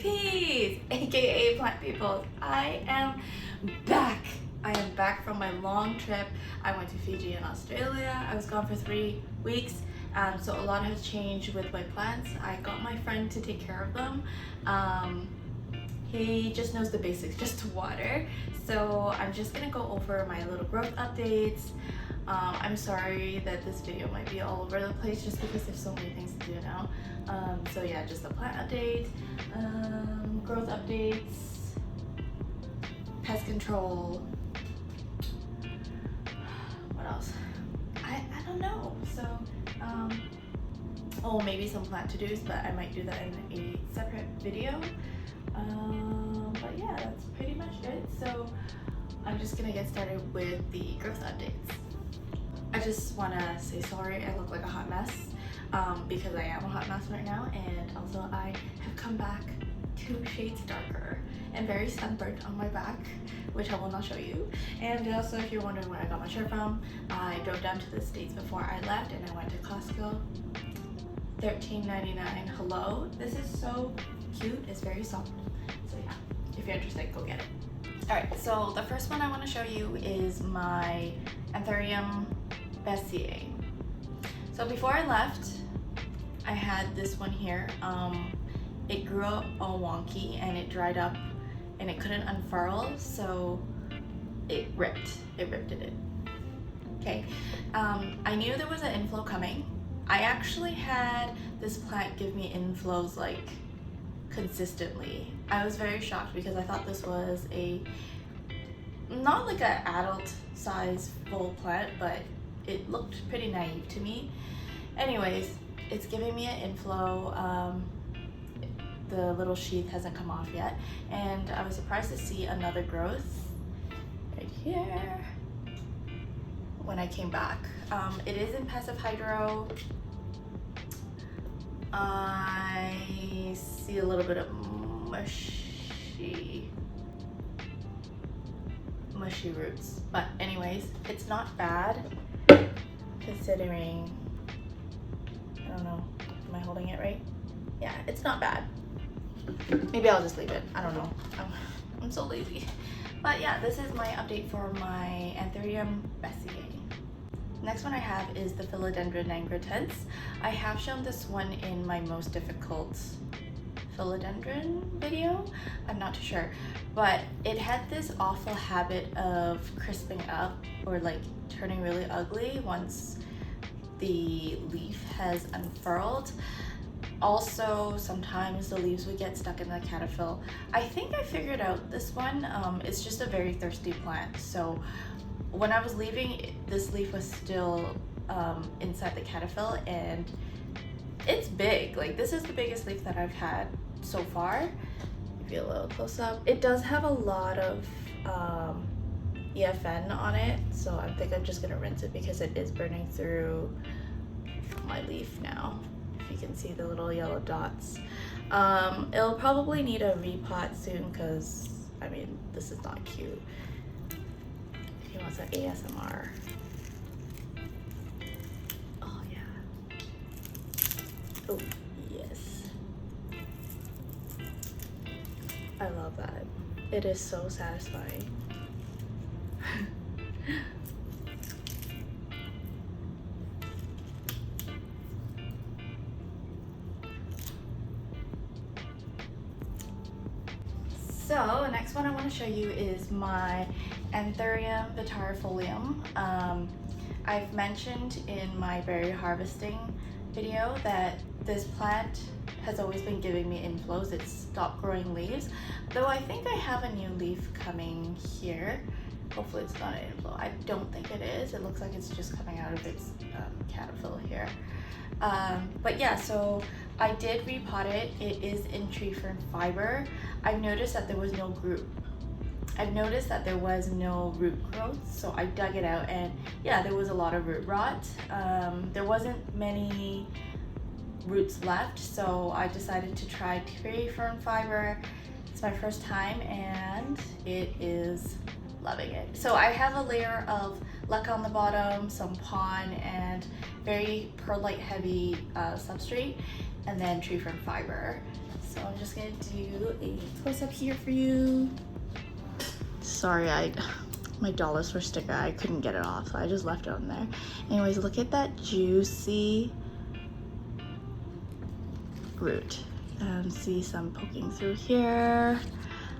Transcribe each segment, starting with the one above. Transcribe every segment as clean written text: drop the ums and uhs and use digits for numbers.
peas, aka plant people. I am back. I am back from my long trip. I went to Fiji and Australia. I was gone for 3 weeks. So a lot has changed with my plants. I got my friend to take care of them. He just knows the basics, just to water. So I'm just gonna go over my little growth updates. I'm sorry that this video might be all over the place just because there's so many things to do now. So yeah, just a plant update, growth updates, pest control. What else? I don't know. So oh, maybe some plant to-dos, but I might do that in a separate video. But yeah, that's pretty much it. So I'm just gonna get started with the growth updates. I just want to say sorry, I look like a hot mess because I am a hot mess right now, and also I have come back 2 shades darker and very sunburnt on my back, which I will not show you. And also, if you're wondering where I got my shirt from, I drove down to the States before I left and I went to Costco. $13.99. Hello, this is so cute, it's very soft. So yeah, if you're interested, go get it. Alright, so the first one I want to show you is my Anthurium bestowed. So before I left, I had this one here. It grew up all wonky and it dried up and it couldn't unfurl, so it ripped it. Okay, I knew there was an inflow coming. I actually had this plant give me inflows like consistently. I was very shocked because I thought this was not like an adult size full plant, but it looked pretty naive to me. Anyways, it's giving me an inflow. The little sheath hasn't come off yet, and I was surprised to see another growth right here when I came back. It is in passive hydro. I see a little bit of mushy roots, but anyways, it's not bad considering, I don't know, am I holding it right? Yeah, it's not bad. Maybe I'll just leave it, I don't know. I'm so lazy. But yeah, this is my update for my Anthurium bestowed. Next one I have is the Philodendron nigritans. I have shown this one in my most difficult philodendron video. I'm not too sure, but it had this awful habit of crisping up or like turning really ugly once the leaf has unfurled. Also, sometimes the leaves would get stuck in the caterpillar. I think I figured out this one. It's just a very thirsty plant. So when I was leaving, this leaf was still inside the caterpillar, and it's big. Like, this is the biggest leaf that I've had so far. Give you a little close up. It does have a lot of EFN on it, so I think I'm just gonna rinse it because it is burning through my leaf now. If you can see the little yellow dots. It'll probably need a repot soon because, I mean, this is not cute. He wants an ASMR. Oh yeah. Oh yes. I love that. It is so satisfying. So next one I want to show you is my Anthurium vitarifolium. I've mentioned in my berry harvesting video that this plant has always been giving me inflows. It's stopped growing leaves, though I think I have a new leaf coming here. Hopefully it's not an inflow. I don't think it is. It looks like it's just coming out of its caterpillar here. But yeah, so I did repot it. It is in tree fern fiber. I've noticed that there was no root growth, so I dug it out, and yeah, there was a lot of root rot. There wasn't many roots left, so I decided to try tree fern fiber. It's my first time and it is loving it. So I have a layer of leca on the bottom, some pond, and very perlite heavy substrate, and then tree fern fiber. So I'm just gonna do a close up here for you. Sorry, my dollar store sticker, I couldn't get it off, so I just left it on there. Anyways, look at that juicy root. See some poking through here.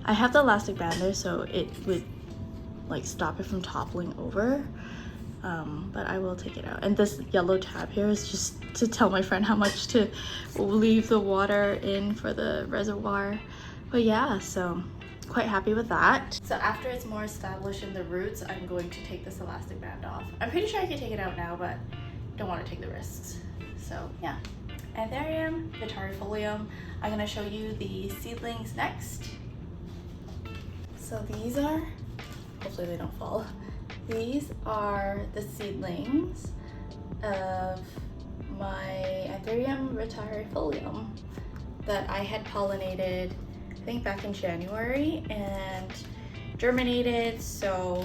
I have the elastic band there so it would like stop it from toppling over, but I will take it out. And this yellow tab here is just to tell my friend how much to leave the water in for the reservoir. But yeah, so quite happy with that. So after it's more established in the roots, I'm going to take this elastic band off. I'm pretty sure I can take it out now, but don't want to take the risks. So yeah. Anthurium vitarifolium. I'm going to show you the seedlings next. So these are, hopefully they don't fall. These are the seedlings of my Anthurium vitarifolium that I had pollinated, I think back in January, and germinated, so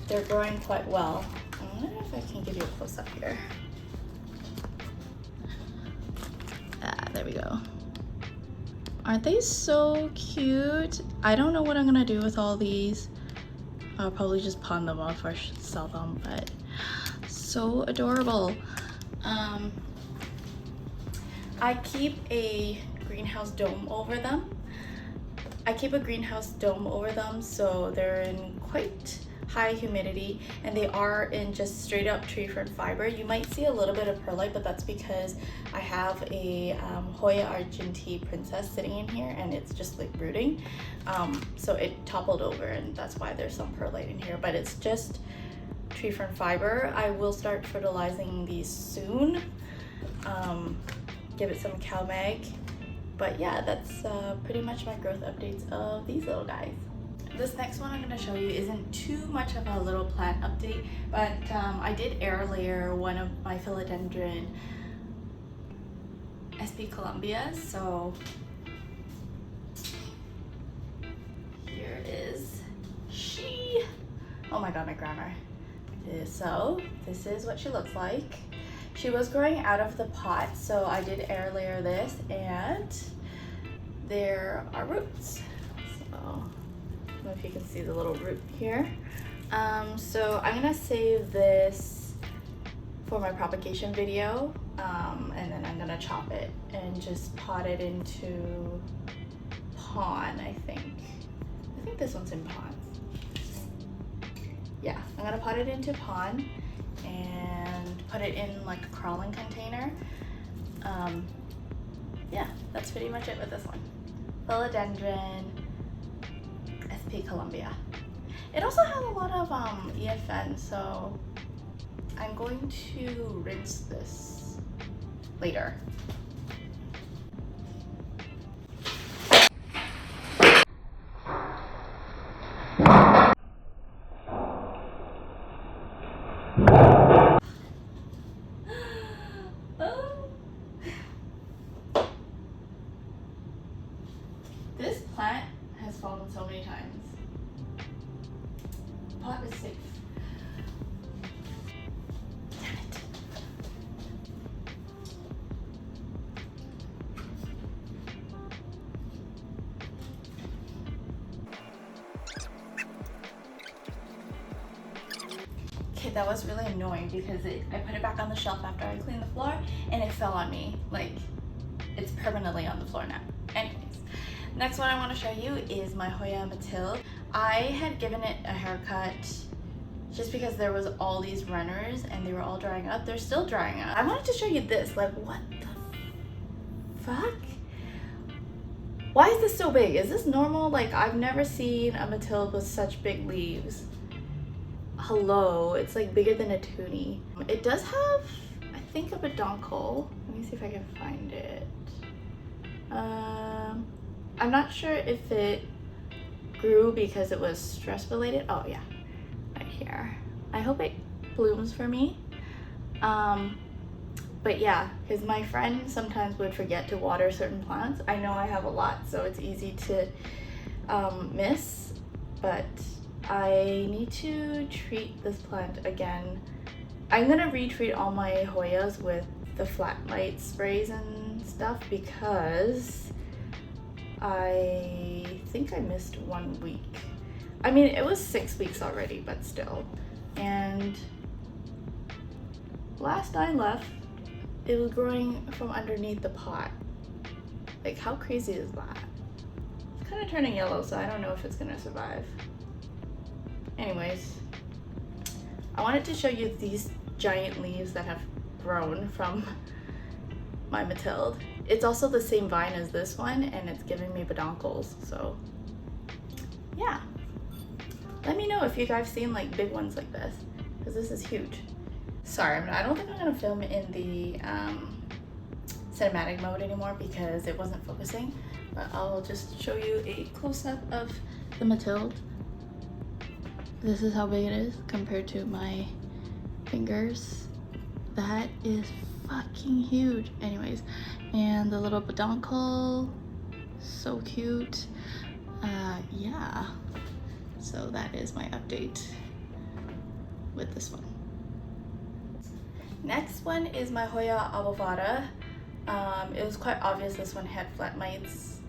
they're growing quite well. I wonder if I can give you a close up here. There we go. Aren't they so cute? I don't know what I'm gonna do with all these. I'll probably just pawn them off or sell them, but so adorable. I keep a greenhouse dome over them. So they're in quite high humidity, and they are in just straight up tree fern fiber. You might see a little bit of perlite, but that's because I have a Hoya Argentine princess sitting in here, and it's just like rooting. So it toppled over, and that's why there's some perlite in here, but it's just tree fern fiber. I will start fertilizing these soon. Give it some CalMag. But yeah, that's pretty much my growth updates of these little guys. This next one I'm going to show you isn't too much of a little plant update, but I did air layer one of my philodendron SP Columbia. So here is she. Oh my god, my grammar. So this is what she looks like. She was growing out of the pot, so I did air layer this, and there are roots. So I don't know if you can see the little root here. So I'm gonna save this for my propagation video, and then I'm gonna chop it and just pot it into pond. I think this one's in pond. Yeah, I'm gonna pot it into pond and put it in like a crawling container. Yeah, that's pretty much it with this one. Philodendron SP Columbia. It also has a lot of EFN, so I'm going to rinse this later. This plant has fallen so many times. The pot is safe. Damn it. Okay, that was really annoying because I put it back on the shelf after I cleaned the floor and it fell on me. Like, it's permanently on the floor now. Anyways. Next one I want to show you is my Hoya Mathilde. I had given it a haircut just because there was all these runners and they were all drying up. They're still drying up. I wanted to show you this. Like, what the fuck? Why is this so big? Is this normal? Like, I've never seen a Mathilde with such big leaves. Hello, it's like bigger than a toonie. It does have, I think, a peduncle. Let me see if I can find it. I'm not sure if it grew because it was stress related. Oh yeah, right here. I hope it blooms for me. But yeah, because my friend sometimes would forget to water certain plants. I know I have a lot, so it's easy to miss, but I need to treat this plant again. I'm gonna retreat all my Hoyas with the flat light sprays and stuff because I think I missed 1 week. I mean, it was 6 weeks already, but still. And last I left, it was growing from underneath the pot. Like, how crazy is that? It's kind of turning yellow, so I don't know if it's gonna survive. Anyways, I wanted to show you these giant leaves that have grown from my Mathilde. It's also the same vine as this one, and it's giving me peduncles, so yeah. Let me know if you guys seen like big ones like this, because this is huge. Sorry, I don't think I'm gonna film in the cinematic mode anymore because it wasn't focusing, but I'll just show you a close-up of the Mathilde. This is how big it is compared to my fingers. That is fucking huge. Anyways, and the little peduncle, so cute. Yeah, so that is my update with this one. Next one is my Hoya avovada. It was quite obvious this one had flat mites.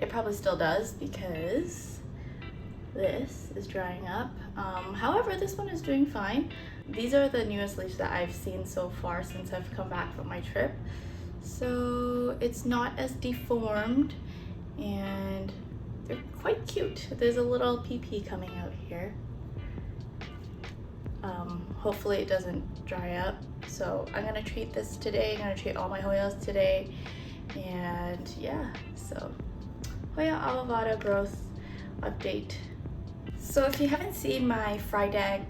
It probably still does because this is drying up. However, this one is doing fine. These are the newest leaves that I've seen so far since I've come back from my trip. So it's not as deformed and they're quite cute. There's a little PP coming out here. Hopefully it doesn't dry up. So I'm gonna treat this today. I'm gonna treat all my Hoyas today. And yeah, so Hoya avovada growth update. So if you haven't seen my fried egg,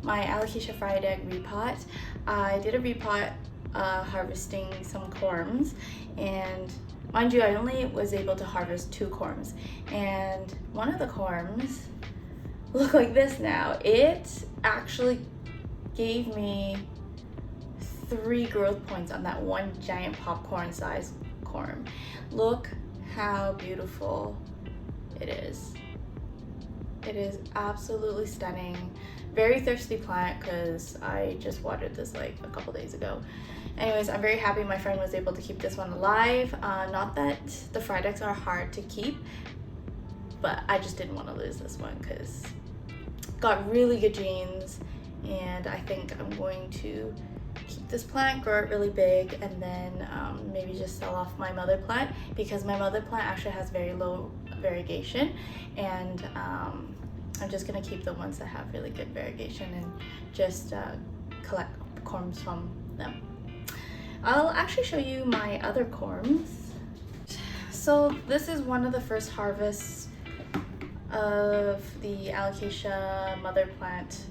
my Alocasia fried egg repot, I did a repot harvesting some corms, and mind you, I only was able to harvest 2 corms, and one of the corms look like this now. It actually gave me 3 growth points on that one giant popcorn sized corm. Look how beautiful it is. It is absolutely stunning. Very thirsty plant because I just watered this like a couple days ago. Anyways, I'm very happy my friend was able to keep this one alive. Not that the fried eggs are hard to keep, but I just didn't want to lose this one because got really good genes, and I think I'm going to keep this plant, grow it really big, and then maybe just sell off my mother plant because my mother plant actually has very low variegation, and I'm just gonna keep the ones that have really good variegation and just collect corms from them. I'll actually show you my other corms. So this is one of the first harvests of the Alocasia mother plant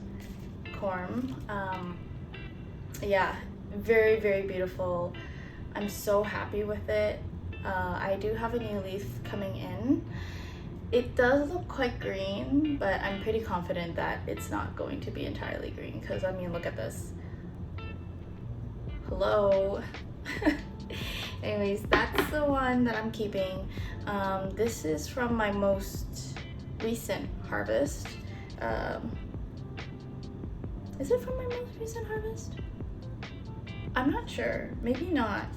corm. Yeah, very, very beautiful. I'm so happy with it. I do have a new leaf coming in. It does look quite green, but I'm pretty confident that it's not going to be entirely green because, I mean, look at this. Hello. Anyways, that's the one that I'm keeping. This is from my most recent harvest. Is it from my most recent harvest? I'm not sure. Maybe not.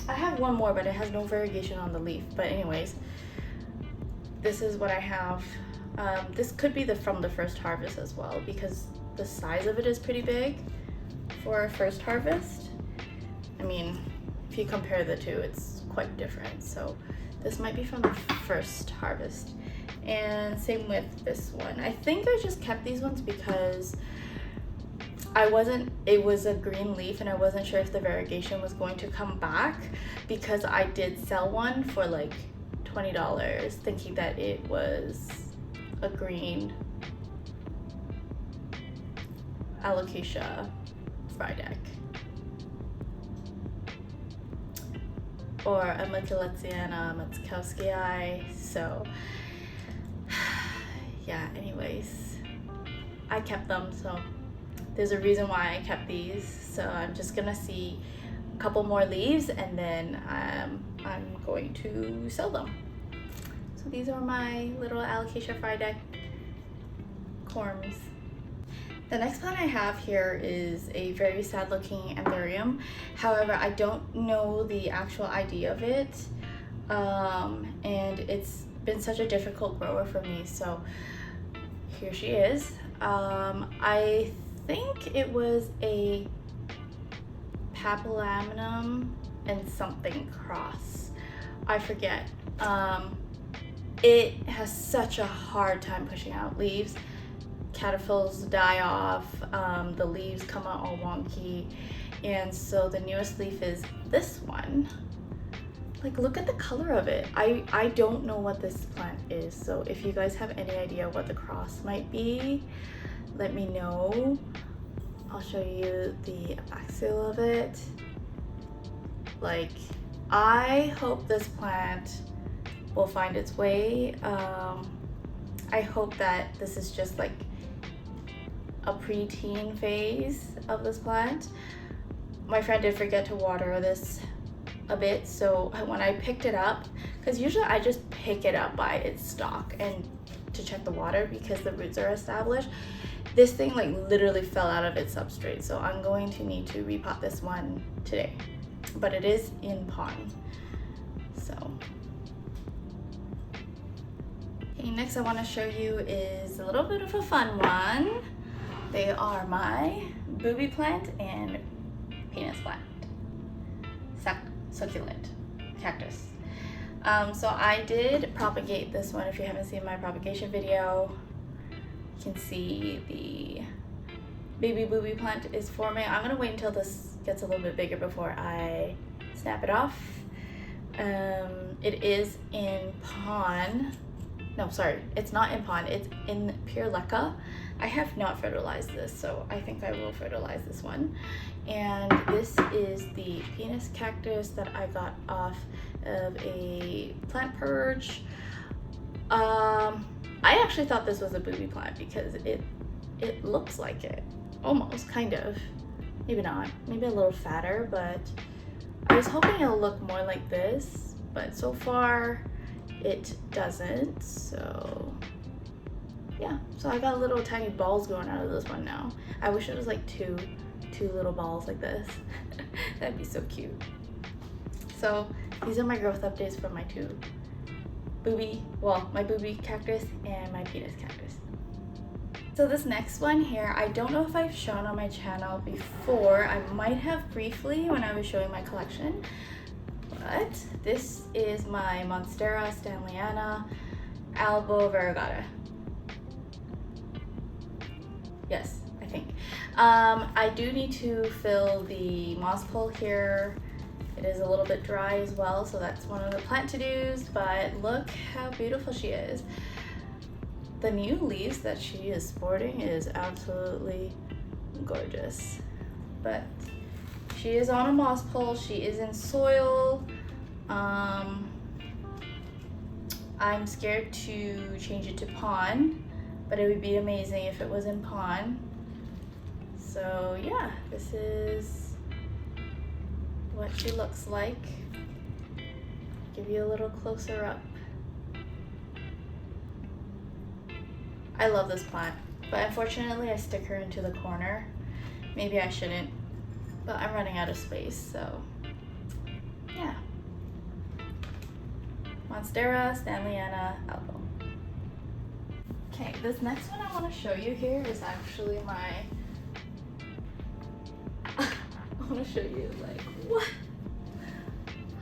I have one more, but it has no variegation on the leaf. But anyways, this is what I have. This could be from the first harvest as well because the size of it is pretty big for a first harvest. I mean, if you compare the two, it's quite different. So this might be from the first harvest. And same with this one. I think I just kept these ones because it was a green leaf and I wasn't sure if the variegation was going to come back because I did sell one for like $20 thinking that it was a green Alocasia fried egg or a Micheletiana Matzkowskii. So yeah, anyways, I kept them, so there's a reason why I kept these. So I'm just gonna see couple more leaves, and then I'm going to sell them. So these are my little Alocasia frideck corms. The next plant I have here is a very sad looking anthurium. However, I don't know the actual ID of it, and it's been such a difficult grower for me, so here she is. I think it was a papillamum and something cross. I forget. It has such a hard time pushing out leaves. Caterpillars die off, the leaves come out all wonky, and so the newest leaf is this one. Like, look at the color of it. I don't know what this plant is, so if you guys have any idea what the cross might be, let me know. I'll show you the axial of it. Like, I hope this plant will find its way. I hope that this is just like a preteen phase of this plant. My friend did forget to water this a bit, so when I picked it up, because usually I just pick it up by its stalk and to check the water because the roots are established, this thing like literally fell out of its substrate, so I'm going to need to repot this one today, but it is in pond. So okay, next I want to show you is a little bit of a fun one. They are my booby plant and penis plant, succulent cactus. So I did propagate this one. If you haven't seen my propagation video, you can see the baby booby plant is forming. I'm gonna wait until this gets a little bit bigger before I snap it off. It is in pond. No, sorry, it's not in pond, it's in pure leca. I have not fertilized this, so I think I will fertilize this one. And this is the penis cactus that I got off of a plant purge. I actually thought this was a booby plant because it looks like it, almost, kind of. Maybe not, maybe a little fatter, but I was hoping it'll look more like this, but so far it doesn't. So yeah, so I got little tiny balls going out of this one now. I wish it was like two little balls like this. That'd be so cute. So these are my growth updates for my two my booby cactus and my penis cactus. So this next one here, I don't know if I've shown on my channel before. I might have briefly when I was showing my collection, but this is my Monstera stanleyana albo variegata. Yes, I think. I do need to fill the moss pole here. It is a little bit dry as well, so that's one of the plant to-dos, but look how beautiful she is. The new leaves that she is sporting is absolutely gorgeous. But she is on a moss pole, she is in soil. I'm scared to change it to pond, but it would be amazing if it was in pond. So yeah, this is what she looks like. Give you a little closer up. I love this plant, but unfortunately I stick her into the corner. Maybe I shouldn't, but I'm running out of space, so yeah. Monstera stanleyana albo. Okay, this next one I want to show you here is actually my I want to show you, like, what?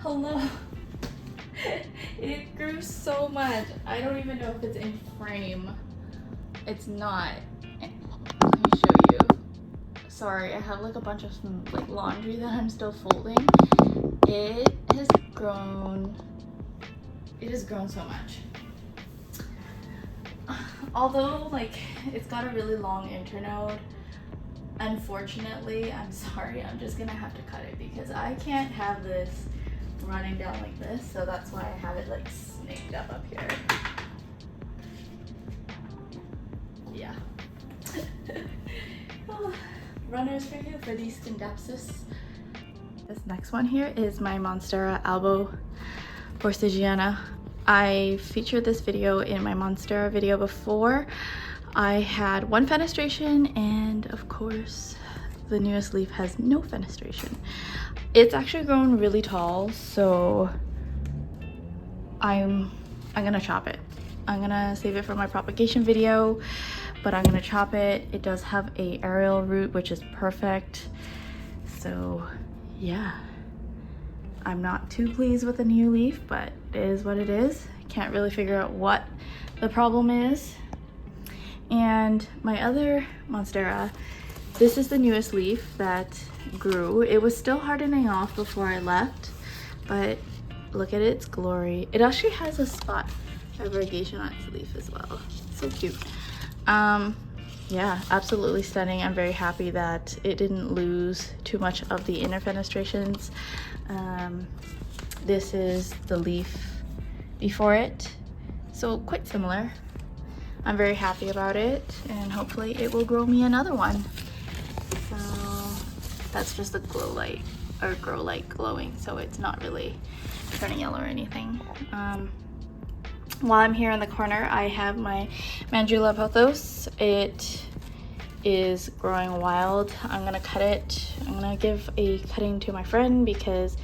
Hello. It grew so much. I don't even know if it's in frame. It's not. Let me show you. Sorry, I have like a bunch of like laundry that I'm still folding. It has grown so much. Although like it's got a really long internode, unfortunately, I'm sorry, I'm just gonna have to cut it because I can't have this running down like this, so that's why I have it like snaked up here. Yeah. Runners for you for these Scindapsus. The This next one here is my Monstera albo Forsythiana. I featured this video in my Monstera video before. I had one fenestration, and of course the newest leaf has no fenestration. It's actually grown really tall, so I'm gonna chop it. I'm gonna save it for my propagation video, but I'm gonna chop it. It does have a aerial root, which is perfect. So yeah, I'm not too pleased with the new leaf, but it is what it is. Can't really figure out what the problem is. And my other Monstera, this is the newest leaf that grew. It was still hardening off before I left, but look at its glory. It actually has a spot variegation on its leaf as well. So cute. Yeah, absolutely stunning. I'm very happy that it didn't lose too much of the inner fenestrations. This is the leaf before it, so quite similar. I'm very happy about it, and hopefully it will grow me another one. So that's just a glow light, or grow light glowing, so it's not really turning yellow or anything. While I'm here in the corner, I have my Mandula pothos. It is growing wild. I'm gonna cut it. I'm gonna give a cutting to my friend, because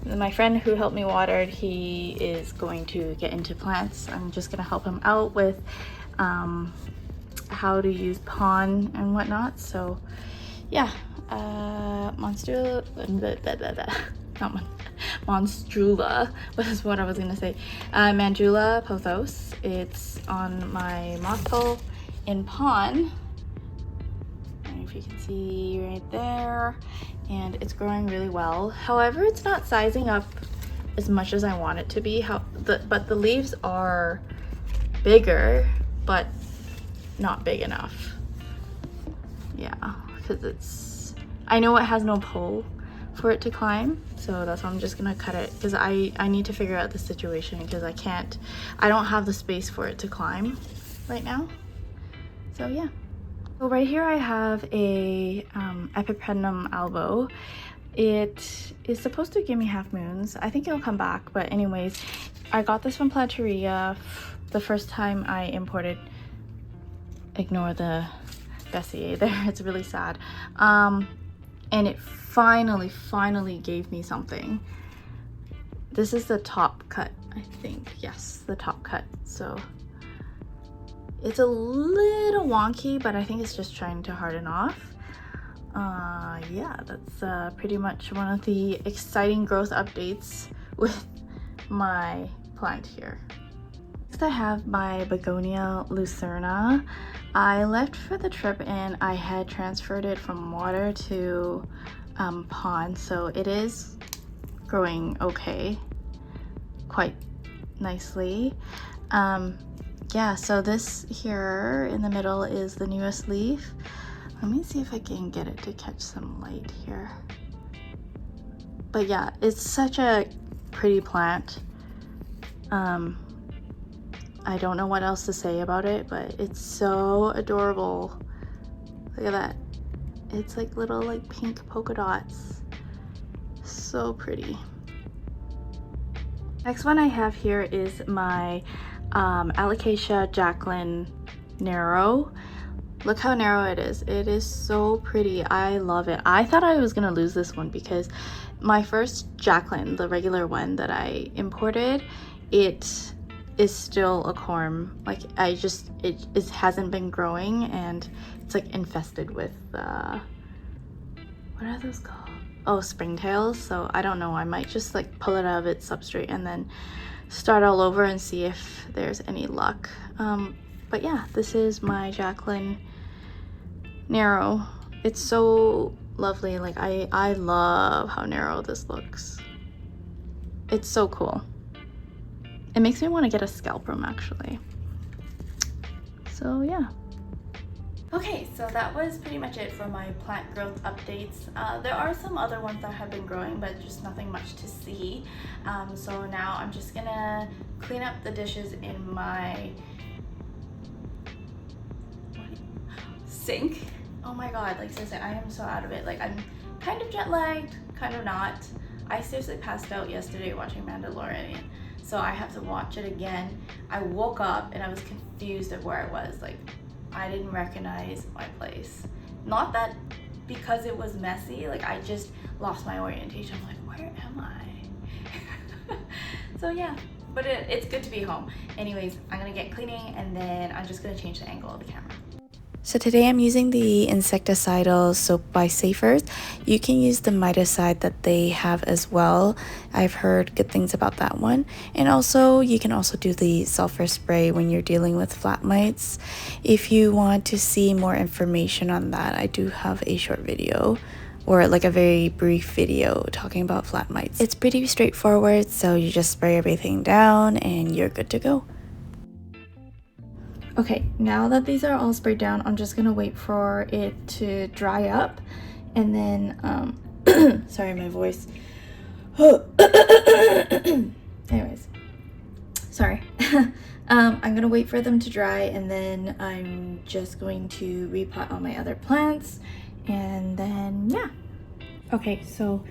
my friend who helped me water, he is going to get into plants. I'm just gonna help him out with how to use pond and whatnot. So yeah, Monstera, Monstrula was what I was gonna say. Mandula pothos. It's on my moss pole in pond. I don't know if you can see right there, and it's growing really well. However, it's not sizing up as much as I want it to be. But the leaves are bigger, but not big enough. Yeah, because I know it has no pole for it to climb, so that's why I'm just gonna cut it, because I need to figure out the situation, because I don't have the space for it to climb right now. So yeah. So right here I have a Epiprenum albo. It is supposed to give me half moons. I think it'll come back, but anyways, I got this from Planteria the first time I imported. Ignore the Bessier there, it's really sad. And it finally gave me something. This is the top cut, I think. Yes, the top cut. So it's a little wonky, but I think it's just trying to harden off. Yeah, that's pretty much one of the exciting growth updates with my plant here. Next I have my Begonia lucerna. I left for the trip and I had transferred it from water to pond, so it is growing okay, quite nicely. Yeah, so this here in the middle is the newest leaf. Let me see if I can get it to catch some light here. But yeah, it's such a pretty plant. I don't know what else to say about it, but it's so adorable. Look at that. It's like little like pink polka dots. So pretty. Next one I have here is my Alocasia Jacqueline narrow. Look how narrow it is. It is so pretty. I love it. I thought I was gonna lose this one, because my first Jacqueline, the regular one that I imported, it is still a corm. Like it hasn't been growing, and it's like infested with what are those called? Oh, springtails. So I don't know, I might just like pull it out of its substrate and then start all over and see if there's any luck. But yeah, this is my Jacqueline narrow. It's so lovely. Like I love how narrow this looks. It's so cool. It makes me want to get a scalpel actually. So yeah. Okay, so that was pretty much it for my plant growth updates. There are some other ones that have been growing, but just nothing much to see. So now I'm just gonna clean up the dishes in my sink. Oh my god, like seriously, I am so out of it. Like I'm kind of jet lagged, kind of not. I seriously passed out yesterday watching Mandalorian, so I have to watch it again. I woke up and I was confused of where I was. Like, I didn't recognize my place. Not that because it was messy, like I just lost my orientation. I'm like, where am I? So yeah, but it's good to be home. Anyways, I'm gonna get cleaning and then I'm just gonna change the angle of the camera. So today I'm using the insecticidal soap by Safers. You can use the miticide that they have as well. I've heard good things about that one. And also you can also do the sulfur spray when you're dealing with flat mites. If you want to see more information on that, I do have a short video, or like a very brief video talking about flat mites. It's pretty straightforward, so you just spray everything down and you're good to go. Okay, now that these are all sprayed down, I'm just gonna wait for it to dry up, and then sorry, my voice. Anyways, sorry. I'm gonna wait for them to dry, and then I'm just going to repot all my other plants, and then yeah. Okay, so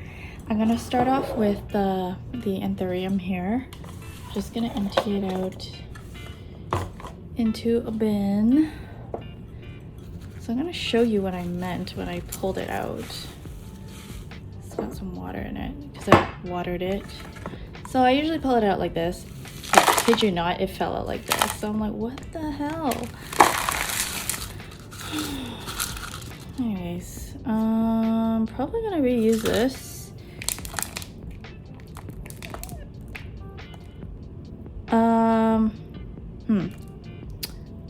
I'm gonna start off with the anthurium here. Just gonna empty it out into a bin. So I'm gonna show you what I meant when I pulled it out. It's got some water in it because I watered it. So I usually pull it out like this. But kid you not, it fell out like this. So I'm like, what the hell? Anyways, probably gonna reuse this.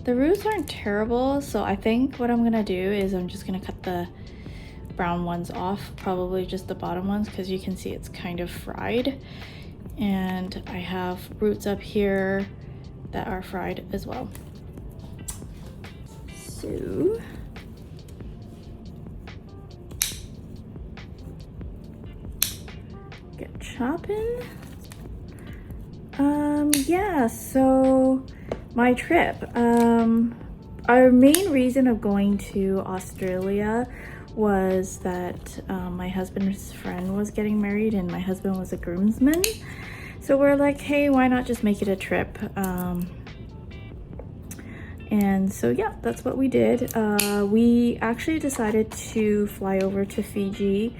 The roots aren't terrible, so I think what I'm gonna do is I'm just gonna cut the brown ones off, probably just the bottom ones, because you can see it's kind of fried. And I have roots up here that are fried as well. So get chopping. Yeah, so my trip, our main reason of going to Australia was that my husband's friend was getting married and my husband was a groomsman. So we're like, hey, why not just make it a trip? And so yeah, that's what we did. We actually decided to fly over to Fiji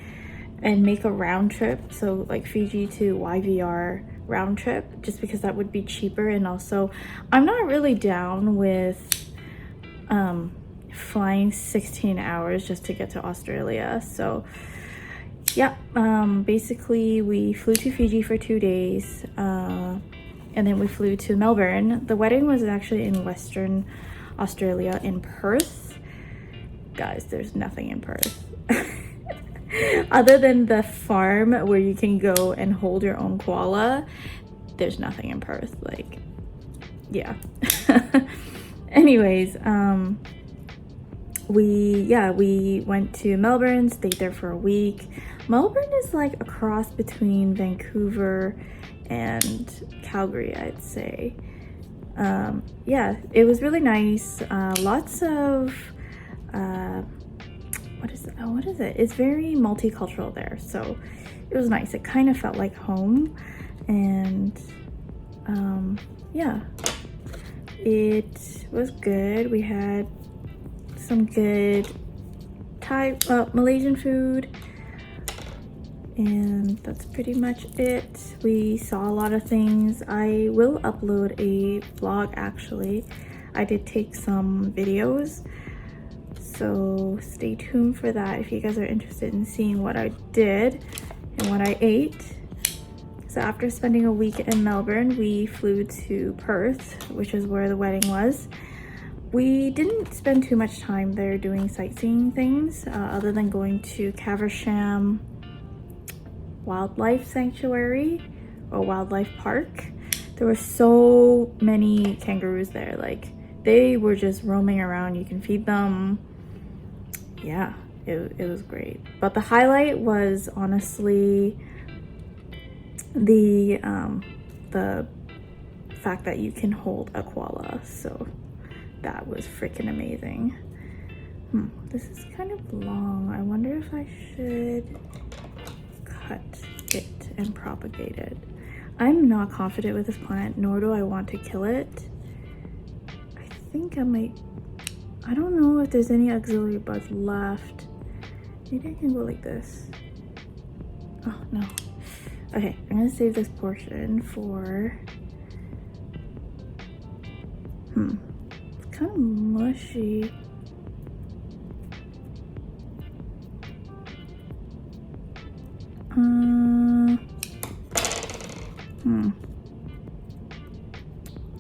and make a round trip, so like Fiji to YVR round trip, just because that would be cheaper. And also I'm not really down with flying 16 hours just to get to Australia. So yeah, basically we flew to Fiji for 2 days, and then we flew to Melbourne. The wedding was actually in Western Australia in Perth. Guys, there's nothing in Perth other than the farm where you can go and hold your own koala. There's nothing in Perth, like, yeah. Anyways, we went to Melbourne, stayed there for a week. Melbourne is like a cross between Vancouver and Calgary, I'd say. Yeah, it was really nice. Lots of what is it? It's very multicultural there, so it was nice. It kind of felt like home, and yeah, it was good. We had some good Malaysian food, and that's pretty much it. We saw a lot of things. I will upload a vlog actually. I did take some videos, so stay tuned for that if you guys are interested in seeing what I did and what I ate. So after spending a week in Melbourne, we flew to Perth, which is where the wedding was. We didn't spend too much time there doing sightseeing things, other than going to Caversham Wildlife Sanctuary or Wildlife Park. There were so many kangaroos there, like they were just roaming around. You can feed them. Yeah, it was great. But the highlight was honestly the fact that you can hold a koala. So that was freaking amazing. This is kind of long. I wonder if I should cut it and propagate it. I'm not confident with this plant, nor do I want to kill it. I think I might, I don't know if there's any auxiliary buds left. Maybe I can go like this. Oh, no. Okay, I'm gonna save this portion for, it's kind of mushy.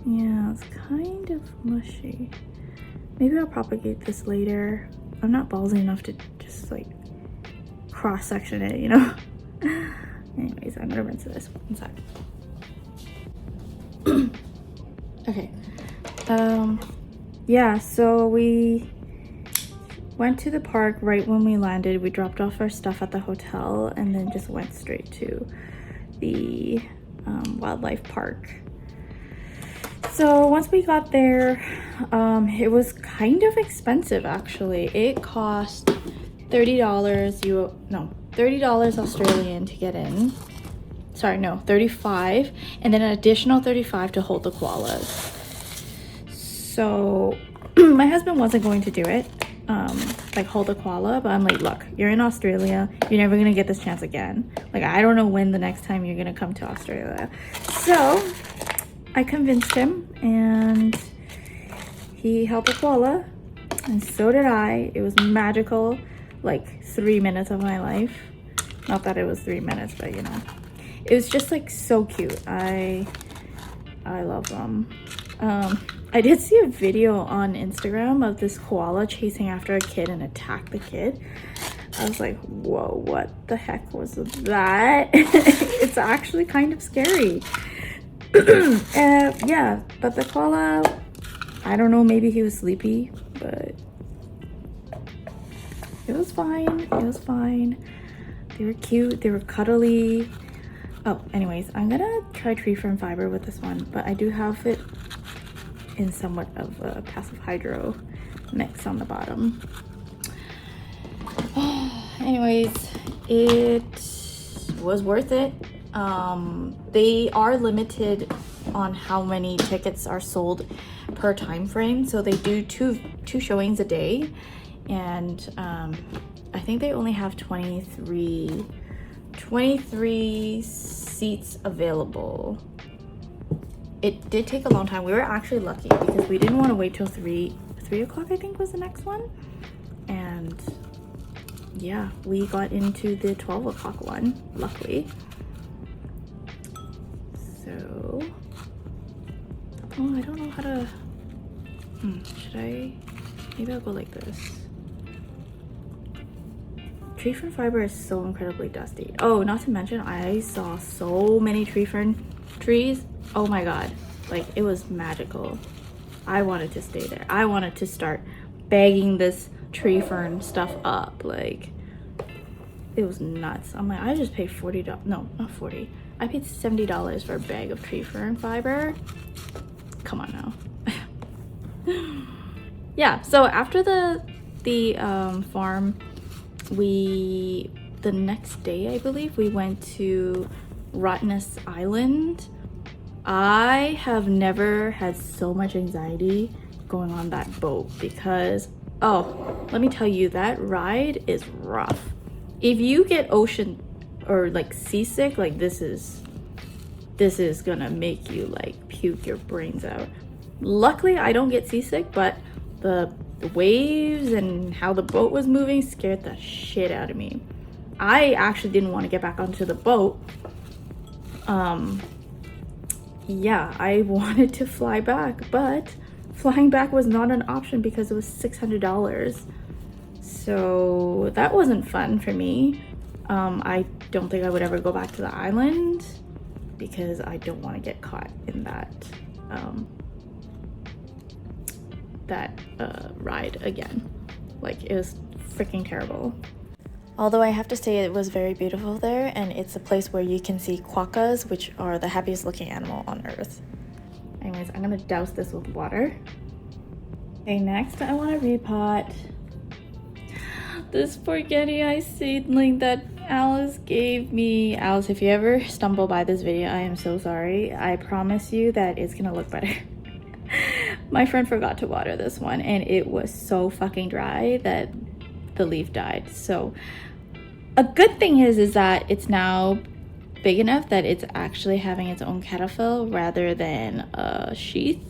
Yeah, it's kind of mushy. Maybe I'll propagate this later. I'm not ballsy enough to just like cross-section it, you know? Anyways, I'm gonna rinse this one sec. Okay. Yeah, so we went to the park right when we landed. We dropped off our stuff at the hotel and then just went straight to the wildlife park. So once we got there, it was kind of expensive actually. It cost $30 Australian to get in. Sorry, no, 35, and then an additional 35 to hold the koalas. So my husband wasn't going to do it, like hold a koala, but I'm like, look, you're in Australia, you're never gonna get this chance again. Like, I don't know when the next time you're gonna come to Australia. So I convinced him and he held the koala, and so did I. It was magical, like 3 minutes of my life. Not that it was 3 minutes, but you know, it was just like so cute. I love them. I did see a video on Instagram of this koala chasing after a kid and attacked the kid. I was like, whoa, what the heck was that? It's actually kind of scary. Yeah, but the koala, I don't know, maybe he was sleepy, but it was fine. It was fine. They were cute, they were cuddly. Oh, anyways, I'm gonna try tree fern fiber with this one, but I do have it in somewhat of a passive hydro mix on the bottom. Anyways, it was worth it. They are limited on how many tickets are sold per time frame, so they do two showings a day, and I think they only have 23 seats available. It did take a long time. We were actually lucky because we didn't want to wait till 3 o'clock, I think was the next one. And yeah, we got into the 12 o'clock one, luckily. So, oh, I don't know how to, should I, maybe I'll go like this. Tree fern fiber is so incredibly dusty. Oh, not to mention, I saw so many tree fern trees. Oh my god, like it was magical. I wanted to stay there. I wanted to start bagging this tree fern stuff up. Like, it was nuts. I'm like, I just paid $40, no, not 40. I paid $70 for a bag of tree fern fiber. Come on now. Yeah, so after the farm, the next day, I believe, we went to Rottnest Island. I have never had so much anxiety going on that boat because, oh, let me tell you, that ride is rough. If you get ocean or like seasick, like this is gonna make you like puke your brains out. Luckily, I don't get seasick, but the waves and how the boat was moving scared the shit out of me. I actually didn't want to get back onto the boat. Yeah, I wanted to fly back, but flying back was not an option because it was $600. So that wasn't fun for me. I don't think I would ever go back to the island because I don't want to get caught in that ride again. Like, it was freaking terrible. Although I have to say it was very beautiful there, and it's a place where you can see quokkas, which are the happiest looking animal on earth. Anyways, I'm gonna douse this with water. Okay, next I want to repot this spaghetti ice seedling that Alice gave me. Alice, if you ever stumble by this video, I am so sorry. I promise you that it's gonna look better. My friend forgot to water this one and it was so fucking dry that the leaf died. So a good thing is that it's now big enough that it's actually having its own cataphil rather than a sheath.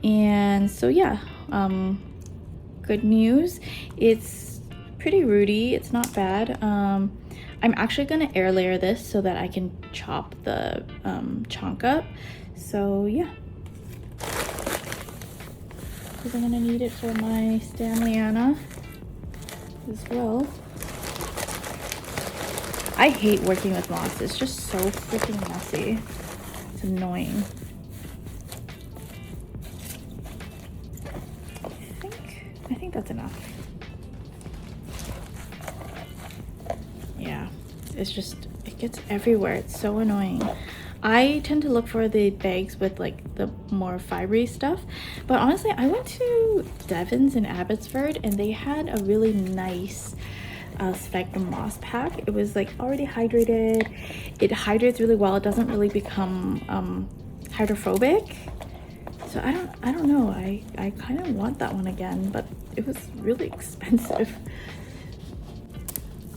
And so yeah, good news. It's pretty rooty, it's not bad. I'm actually gonna air layer this so that I can chop the chunk up. So yeah, because I'm gonna need it for my Stanleyana as well. I hate working with moss. It's just so freaking messy. It's annoying. I think that's enough. Yeah, it's just, it gets everywhere. It's so annoying. I tend to look for the bags with like the more fibery stuff, but honestly, I went to Devon's in Abbotsford and they had a really nice spectrum moss pack. It was like already hydrated. It hydrates really well. It doesn't really become hydrophobic. So I don't know. I kind of want that one again, but it was really expensive.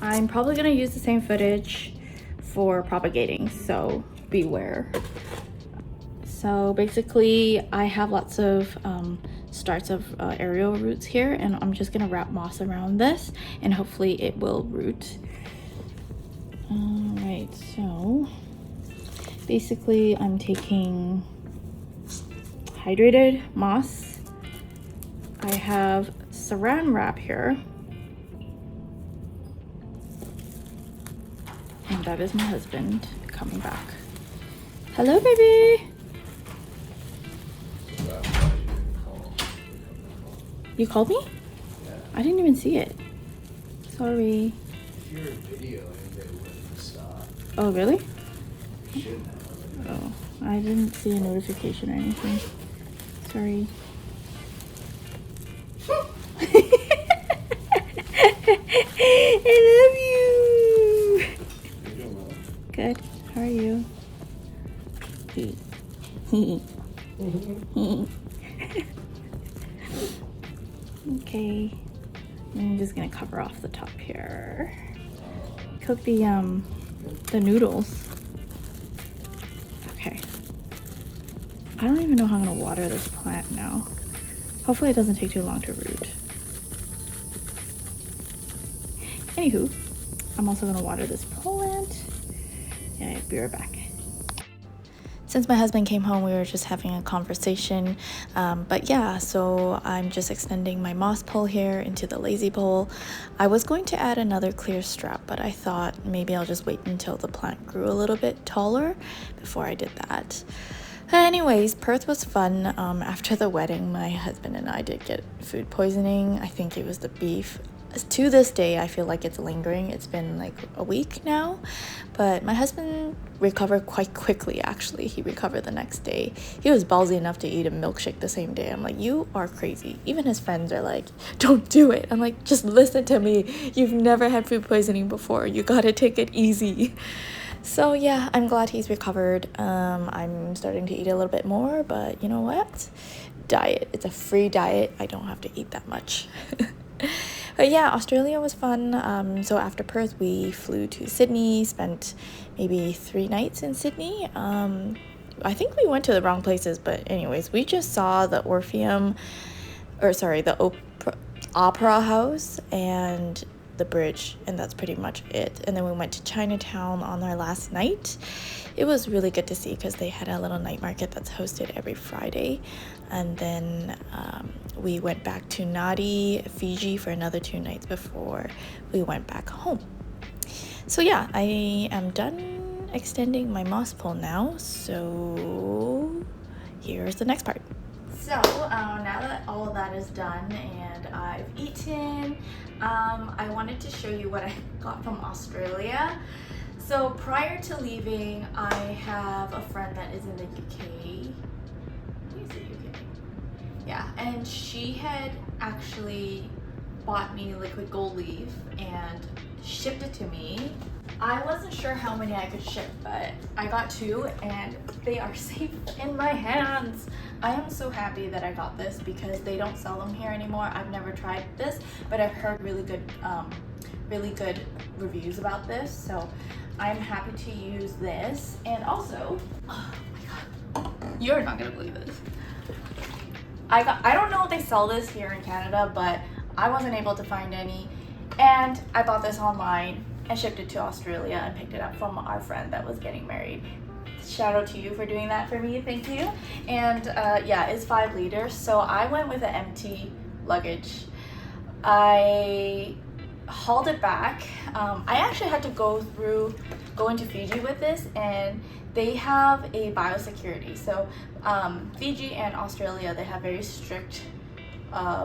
I'm probably gonna use the same footage for propagating, so beware. So basically, I have lots of starts of aerial roots here, and I'm just gonna wrap moss around this, and hopefully it will root. All right, so basically, I'm taking hydrated moss. I have saran wrap here, and that is my husband coming back. Hello, baby. You called me? Yeah. I didn't even see it. Sorry. If you're a video, anybody wouldn't stop. Oh, really? You shouldn't have. Oh, I didn't see a notification or anything. Sorry. I love you. You're doing well. Good. How are you? Okay. I'm just gonna cover off the top here. Cook the noodles. Okay. I don't even know how I'm gonna water this plant now. Hopefully it doesn't take too long to root. Anywho, I'm also gonna water this plant. Yeah, be right back. Since my husband came home, we were just having a conversation. But yeah, so I'm just extending my moss pole here into the lazy pole. I was going to add another clear strap, but I thought maybe I'll just wait until the plant grew a little bit taller before I did that. Anyways, Perth was fun. After the wedding, my husband and I did get food poisoning. I think it was the beef. To this day, I feel like it's lingering. It's been like a week now, but my husband recovered quite quickly. Actually, he recovered the next day. He was ballsy enough to eat a milkshake the same day. I'm like, you are crazy. Even his friends are like, don't do it. I'm like, just listen to me. You've never had food poisoning before. You gotta take it easy. So yeah, I'm glad he's recovered. I'm starting to eat a little bit more, but you know what? Diet. It's a free diet. I don't have to eat that much. But yeah, Australia was fun. So after Perth, we flew to Sydney, spent maybe 3 nights in Sydney. I think we went to the wrong places, but anyways, we just saw the the Opera House and the bridge, and that's pretty much it. And then we went to Chinatown on our last night. It was really good to see because they had a little night market that's hosted every Friday. And then we went back to Nadi, Fiji for another 2 nights before we went back home. So yeah, I am done extending my moss pole now. So here's the next part. So now that all of that is done and I've eaten, I wanted to show you what I got from Australia. So prior to leaving, I have a friend that is in the UK. Yeah, and she had actually bought me liquid gold leaf and shipped it to me. I wasn't sure how many I could ship, but I got 2 and they are safe in my hands. I am so happy that I got this because they don't sell them here anymore. I've never tried this, but I've heard really good reviews about this, so I'm happy to use this. And also, oh my god, you're not gonna believe this. I don't know if they sell this here in Canada, but I wasn't able to find any, and I bought this online and shipped it to Australia and picked it up from our friend that was getting married. Shout out to you for doing that for me, thank you. And yeah, it's 5 liters, so I went with an empty luggage. I hauled it back. I actually had to go into Fiji with this, and they have a biosecurity. So Fiji and Australia, they have very strict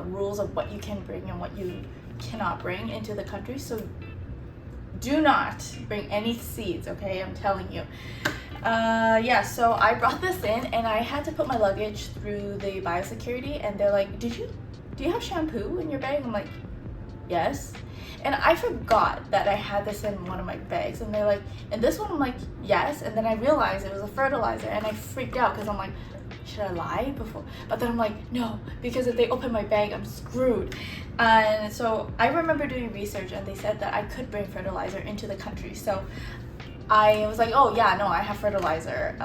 rules of what you can bring and what you cannot bring into the country. So do not bring any seeds, okay? I'm telling you. Yeah, so I brought this in and I had to put my luggage through the biosecurity, and they're like, do you have shampoo in your bag? I'm like, yes. And I forgot that I had this in one of my bags, and they're like, and this one? I'm like, yes. And then I realized it was a fertilizer, and I freaked out because I'm like, should I lie before? But then I'm like, no, because if they open my bag, I'm screwed. And so I remember doing research, and they said that I could bring fertilizer into the country. So I was like, oh yeah, no, I have fertilizer.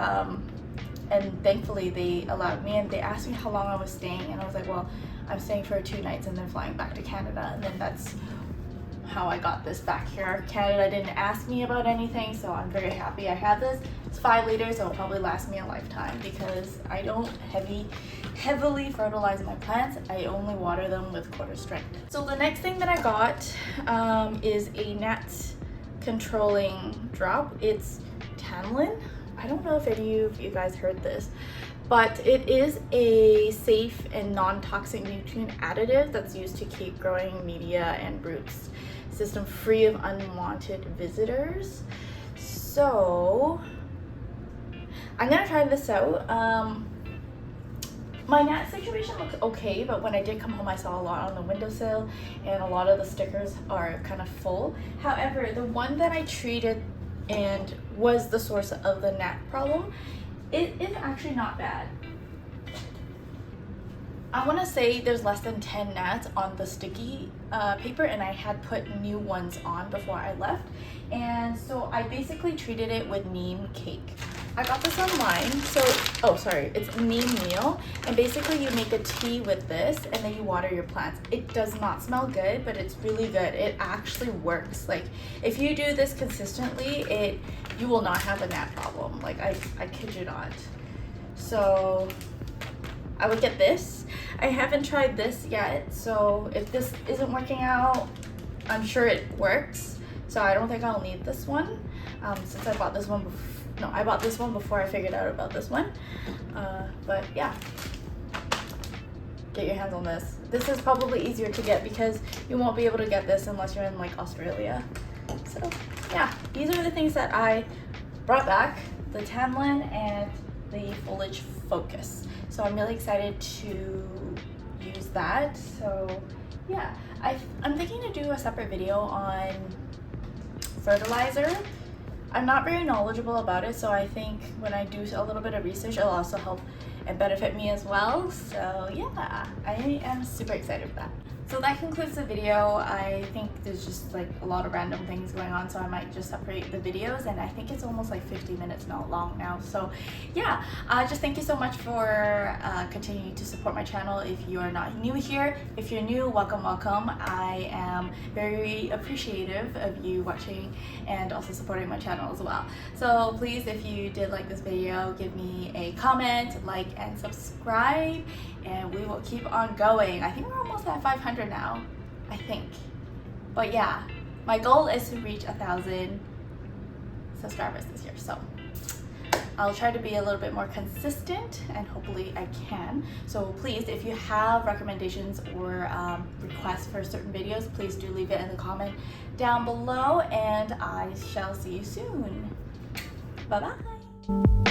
And thankfully they allowed me, and they asked me how long I was staying, and I was like, well, I'm staying for 2 nights and then flying back to Canada. And then that's how I got this back here. Canada didn't ask me about anything, so I'm very happy I have this. It's 5 liters, so it'll probably last me a lifetime because I don't heavily fertilize my plants. I only water them with quarter strength. So the next thing that I got is a gnat controlling drop. It's Tanlin. I don't know if any of you guys heard this, but it is a safe and non-toxic nutrient additive that's used to keep growing media and roots system free of unwanted visitors. So I'm gonna try this out. My gnat situation looks okay, but when I did come home, I saw a lot on the windowsill, and a lot of the stickers are kind of full. However, the one that I treated and was the source of the gnat problem, it is actually not bad. I want to say there's less than 10 gnats on the sticky paper, and I had put new ones on before I left, and so I basically treated it with neem cake. I got this online, so, oh sorry, it's neem meal, and basically you make a tea with this and then you water your plants. It does not smell good, but it's really good. It actually works. Like, if you do this consistently, you will not have a gnat problem. Like, I kid you not. So I would get this. I haven't tried this yet, so if this isn't working out, I'm sure it works. So I don't think I'll need this one, since I bought this one before. No, I bought this one before I figured out about this one. But yeah, get your hands on this. This is probably easier to get because you won't be able to get this unless you're in like Australia. So yeah, these are the things that I brought back, the Tanlin and the Foliage Focus. So I'm really excited to use that. So yeah, I'm thinking to do a separate video on fertilizer. I'm not very knowledgeable about it, so I think when I do a little bit of research, it'll also help and benefit me as well. So yeah, I am super excited for that. So that concludes the video. I think there's just like a lot of random things going on, so I might just separate the videos, and I think it's almost like 50 minutes long now. So yeah, just thank you so much for continuing to support my channel. If you are not new here, if you're new, welcome. I am very appreciative of you watching and also supporting my channel as well. So please, if you did like this video, give me a comment, like, and subscribe, and we will keep on going. I think we're almost at 500 now, I think. But yeah, my goal is to reach 1,000 subscribers this year. So I'll try to be a little bit more consistent, and hopefully I can. So please, if you have recommendations or requests for certain videos, please do leave it in the comment down below, and I shall see you soon. Bye bye.